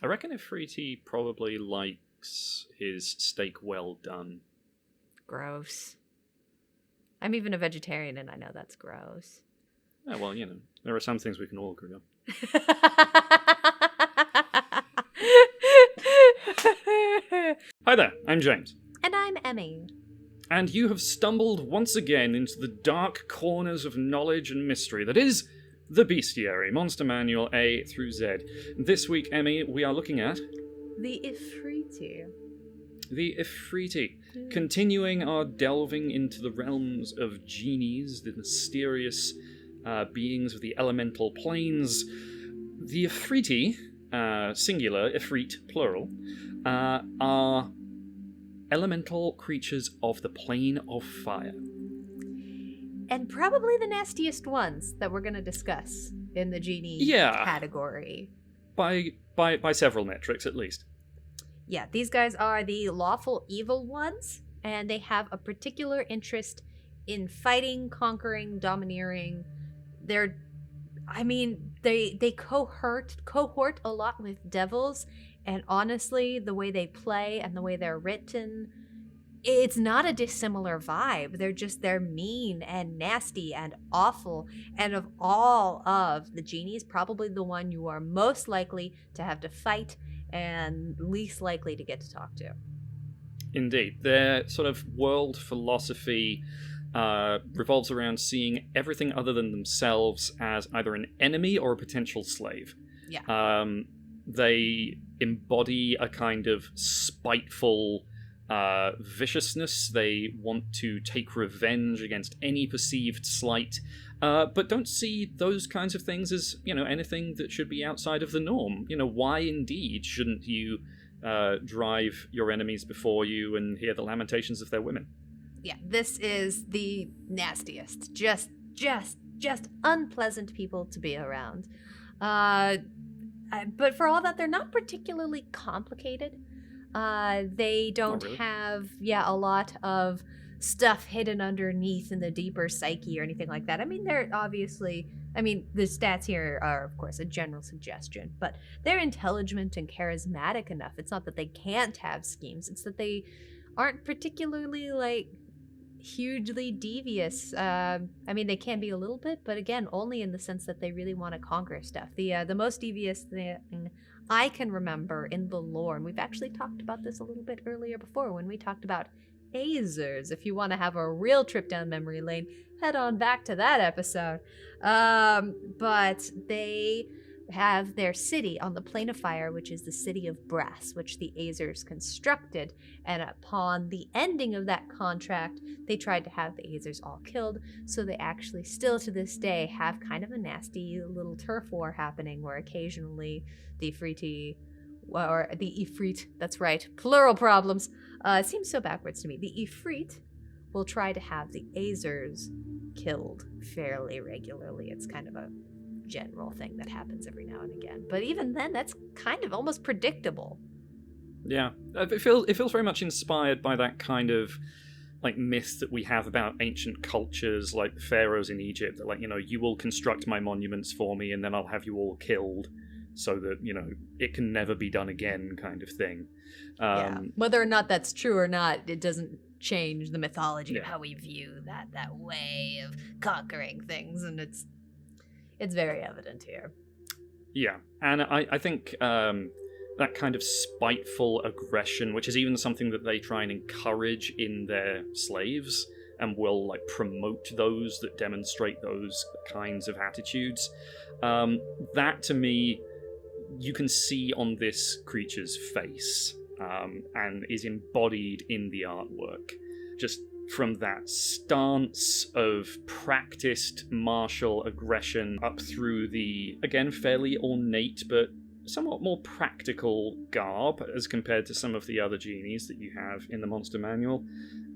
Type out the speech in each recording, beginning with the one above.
I reckon Efreeti probably likes his steak well done. Gross. I'm even a vegetarian and I know that's gross. Yeah, well, there are some things we can all agree on. Hi there, I'm James. And I'm Emme. And you have stumbled once again into the dark corners of knowledge and mystery that is the Bestiary, Monster Manual A through Z. This week, Emme, we are looking at... The Efreeti. The Efreeti. Continuing our delving into the realms of Genies, the mysterious beings of the elemental planes. The Efreeti, singular, Efreet, plural, are elemental creatures of the plane of fire. And probably the nastiest ones that we're going to discuss in the genie category. By several metrics, at least. Yeah, these guys are the lawful evil ones, and they have a particular interest in fighting, conquering, domineering. They cohort a lot with devils, and honestly, the way they play and the way they're written, it's not a dissimilar vibe. They're mean and nasty and awful, and of all of the genies, probably the one you are most likely to have to fight and least likely to get to talk to. Indeed. Their sort of world philosophy revolves around seeing everything other than themselves as either an enemy or a potential slave. Yeah. They embody a kind of spiteful viciousness. They want to take revenge against any perceived slight, but don't see those kinds of things as, anything that should be outside of the norm. Why indeed shouldn't you drive your enemies before you and hear the lamentations of their women? Yeah, this is the nastiest. Just unpleasant people to be around. But for all that, they're not particularly complicated. They don't have, a lot of stuff hidden underneath in the deeper psyche or anything like that. I mean, they're obviously, the stats here are, of course, a general suggestion, but they're intelligent and charismatic enough. It's not that they can't have schemes. It's that they aren't particularly, hugely devious. They can be a little bit, but again, only in the sense that they really want to conquer stuff. The most devious thing I can remember in the lore, and we've actually talked about this a little bit earlier before when we talked about Azers. If you want to have a real trip down memory lane, head on back to that episode. But they have their city on the plane of fire, which is the city of brass, which the Azers constructed, and upon the ending of that contract, they tried to have the Azers all killed, so they actually still to this day have kind of a nasty little turf war happening where occasionally the Efreeti, or the Efreet, that's right, plural problems, it seems so backwards to me, the Efreet will try to have the Azers killed fairly regularly. It's kind of a general thing that happens every now and again, but even then that's kind of almost predictable. Yeah, it feels very much inspired by that kind of myth that we have about ancient cultures, like the pharaohs in Egypt, that you will construct my monuments for me and then I'll have you all killed so that it can never be done again, kind of thing. Whether or not that's true or not, it doesn't change the mythology of how we view that way of conquering things, and it's very evident here. Yeah, and I think that kind of spiteful aggression, which is even something that they try and encourage in their slaves, and will promote those that demonstrate those kinds of attitudes, that to me, you can see on this creature's face, and is embodied in the artwork. Just from that stance of practiced martial aggression up through the, again, fairly ornate but somewhat more practical garb as compared to some of the other genies that you have in the Monster Manual,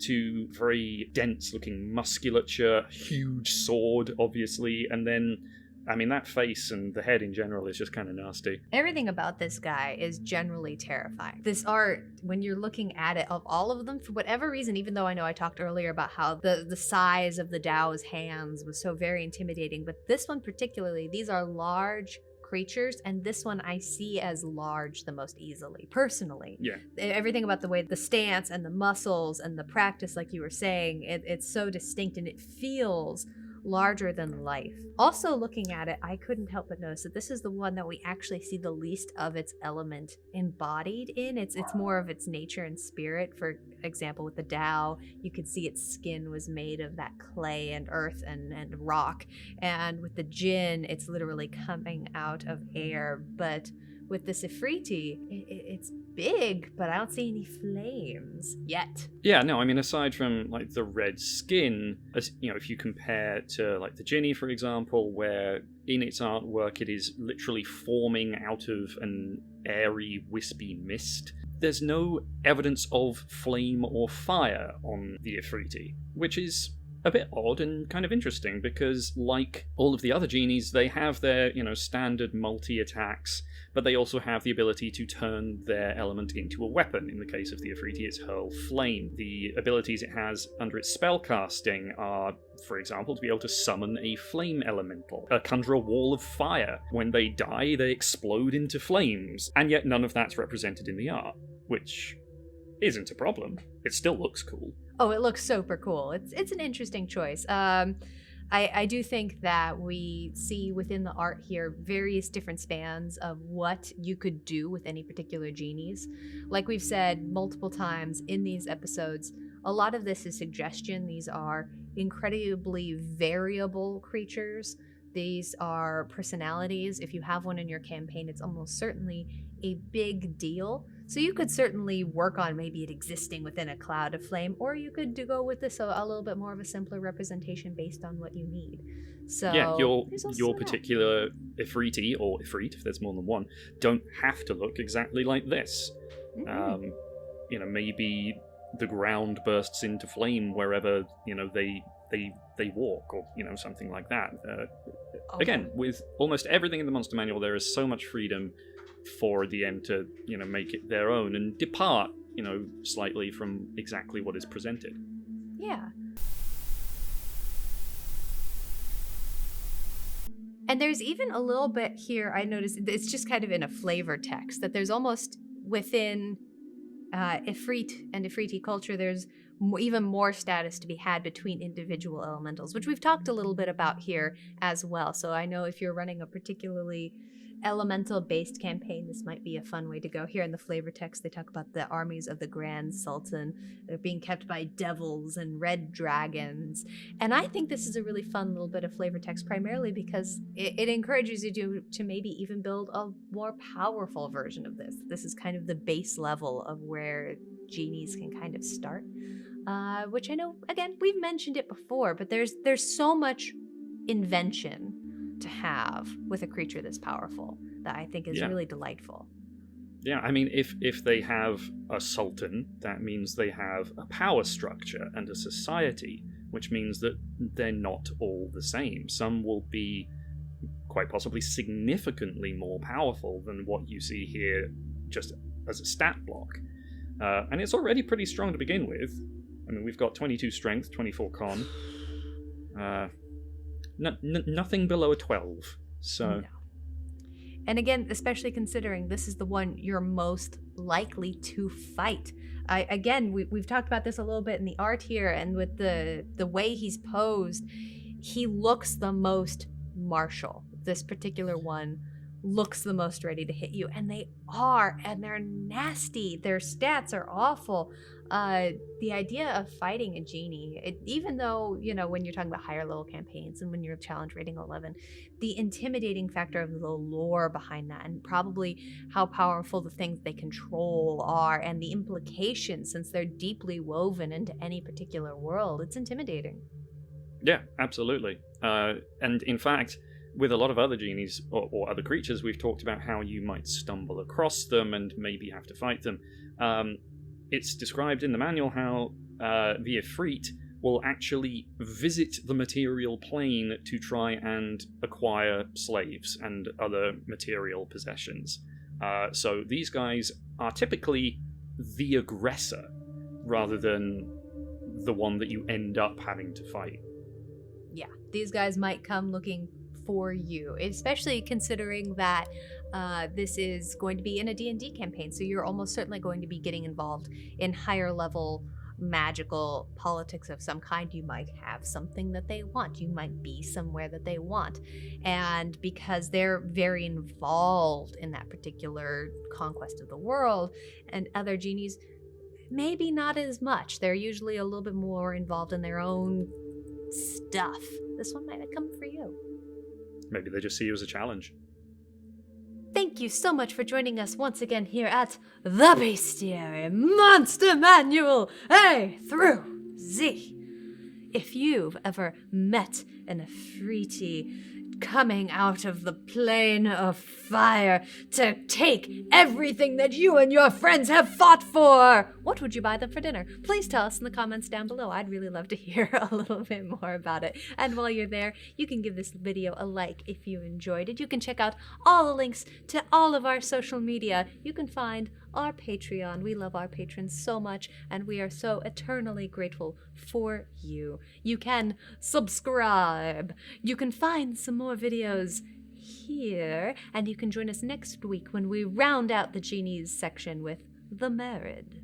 to very dense-looking musculature, huge sword, obviously, and then that face and the head in general is just kind of nasty. Everything about this guy is generally terrifying. This art, when you're looking at it, of all of them, for whatever reason, even though I know I talked earlier about how the size of the Tao's hands was so very intimidating, but this one particularly, these are large, creatures, and this one I see as large the most easily, personally. Yeah. Everything about the way the stance and the muscles and the practice, like you were saying, it's so distinct and it feels larger than life. Also, looking at it, I couldn't help but notice that this is the one that we actually see the least of its element embodied in. It's more of its nature and spirit. For example, with the Tao, you could see its skin was made of that clay and earth and rock. And with the Jinn, it's literally coming out of air. But with this Efreeti, it's big, but I don't see any flames yet. Yeah, no, I mean, aside from like the red skin, as you know, if you compare to like the Genie, for example, where in its artwork it is literally forming out of an airy, wispy mist, there's no evidence of flame or fire on the Efreeti, which is a bit odd and kind of interesting because, like all of the other Genies, they have their, standard multi-attacks, but they also have the ability to turn their element into a weapon. In the case of the Efreeti, it's Hurl Flame. The abilities it has under its spellcasting are, for example, to be able to summon a flame elemental, conjure a wall of fire. When they die, they explode into flames, and yet none of that's represented in the art, which isn't a problem. It still looks cool. Oh, it looks super cool. It's an interesting choice. I do think that we see within the art here various different spans of what you could do with any particular Genies. Like we've said multiple times in these episodes, a lot of this is suggestion. These are incredibly variable creatures. These are personalities. If you have one in your campaign, it's almost certainly a big deal. So you could certainly work on maybe it existing within a cloud of flame, or you could go with this a little bit more of a simpler representation based on what you need. So yeah, your particular Efreeti, or Efreet, if there's more than one, don't have to look exactly like this. Mm-hmm. Maybe the ground bursts into flame wherever they walk, or something like that. Again, with almost everything in the Monster Manual, there is so much freedom for the end to make it their own and depart slightly from exactly what is presented. Yeah. And there's even a little bit here, I noticed, it's just kind of in a flavor text, that there's almost within Efreet and Efreeti culture, there's even more status to be had between individual elementals, which we've talked a little bit about here as well. So I know if you're running a particularly elemental-based campaign, this might be a fun way to go. Here in the flavor text, they talk about the armies of the Grand Sultan. They're being kept by devils and red dragons. And I think this is a really fun little bit of flavor text, primarily because it encourages you to maybe even build a more powerful version of this. This is kind of the base level of where Genies can kind of start. Which I know, again, we've mentioned it before, but there's so much invention to have with a creature this powerful that I think is really delightful. Yeah, I mean, if they have a sultan, that means they have a power structure and a society, which means that they're not all the same. Some will be quite possibly significantly more powerful than what you see here just as a stat block. And it's already pretty strong to begin with. I mean, we've got 22 strength, 24 con. Nothing below a 12. So, no. And again, especially considering this is the one you're most likely to fight. We've talked about this a little bit in the art here, and with the way he's posed, he looks the most martial. This particular one looks the most ready to hit you, and they are, and they're nasty. Their stats are awful. The idea of fighting a Genie, even though, when you're talking about higher level campaigns and when you're challenge rating 11, the intimidating factor of the lore behind that, and probably how powerful the things they control are, and the implications, since they're deeply woven into any particular world, it's intimidating. Yeah, absolutely. And in fact, with a lot of other Genies or other creatures, we've talked about how you might stumble across them and maybe have to fight them. It's described in the manual how the Efreet will actually visit the material plane to try and acquire slaves and other material possessions. So these guys are typically the aggressor rather than the one that you end up having to fight. Yeah, these guys might come looking for you, especially considering that this is going to be in a D&D campaign, so you're almost certainly going to be getting involved in higher level magical politics of some kind. You might have something that they want. You might be somewhere that they want. And because they're very involved in that particular conquest of the world, and other genies, maybe not as much. They're usually a little bit more involved in their own stuff. This one might come for you. Maybe they just see you as a challenge. Thank you so much for joining us once again here at the Bestiary Monster Manual A through Z. If you've ever met an Efreeti coming out of the plane of fire to take everything that you and your friends have fought for, what would you buy them for dinner? Please tell us in the comments down below. I'd really love to hear a little bit more about it. And while you're there, you can give this video a like if you enjoyed it. You can check out all the links to all of our social media. You can find our Patreon. We love our patrons so much, and we are so eternally grateful for you. You can subscribe. You can find some more videos here, and you can join us next week when we round out the Genies section with The Married.